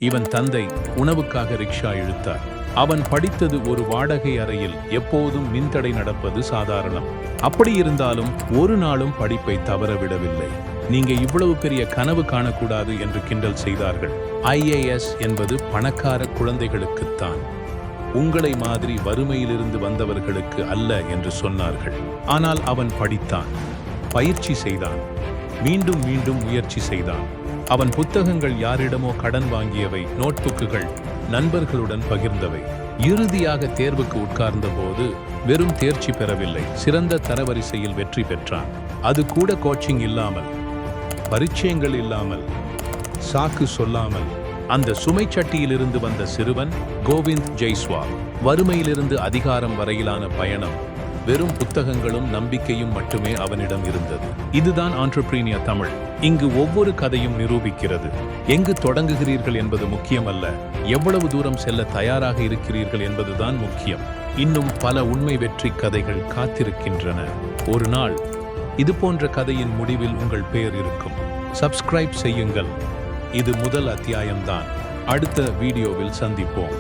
இவன் தந்தை உணவுக்காக ரிக்ஷா இழுத்தார். அவன் படித்தது ஒரு வாடகை அறையில். எப்போதும் மின்தடை நடப்பது சாதாரணம். அப்படி இருந்தாலும் ஒரு நாளும் படிப்பை தவறவிடவில்லை. நீங்க இவ்வளவு பெரிய கனவு காணக்கூடாது என்று கிண்டல் செய்தார்கள். IAS என்பது பணக்கார குழந்தைகளுக்குத்தான், உங்களை மாதிரி வறுமையிலிருந்து வந்தவர்களுக்கு அல்ல என்று சொன்னார்கள். ஆனால் அவன் படித்தான், பயிற்சி செய்தான், மீண்டும் மீண்டும் முயற்சி செய்தான். அவன் புத்தகங்கள் யாரிடமோ கடன் வாங்கியவை, நோட்புக்குகள் நண்பர்களுடன் பகிர்ந்தவை. இறுதியாக தேர்வுக்கு உட்கார்ந்த போது வெறும் தேர்ச்சி பெறவில்லை, சிறந்த தரவரிசையில் வெற்றி பெற்றான். அது கூட கோச்சிங் இல்லாமல், பரீட்சைகள் இல்லாமல், சாக்கு சொல்லாமல். அந்த சுமைச்சட்டியிலிருந்து வந்த சிறுவன் கோவிந்த் ஜெய்ஸ்வால். வறுமையிலிருந்து அதிகாரம் வரையிலான பயணம். வெறும் புத்தகங்களும் நம்பிக்கையும் மட்டுமே அவனிடம் இருந்தது. இதுதான் ஆண்டர்பிரீனியர் தமிழ். இங்கு ஒவ்வொரு கதையும் நிரூபிக்கிறது. எங்கு தொடங்குகிறீர்கள் என்பது முக்கியமல்ல, எவ்வளவு தூரம் செல்ல தயாராக இருக்கிறீர்கள் என்பதுதான் முக்கியம். இன்னும் பல உண்மை வெற்றி கதைகள் காத்திருக்கின்றன. ஒரு நாள் இது போன்ற கதையின் முடிவில் உங்கள் பெயர் இருக்கும். சப்ஸ்கிரைப் செய்யுங்கள். இது முதல் அத்தியாயம்தான். அடுத்த வீடியோவில் சந்திப்போம்.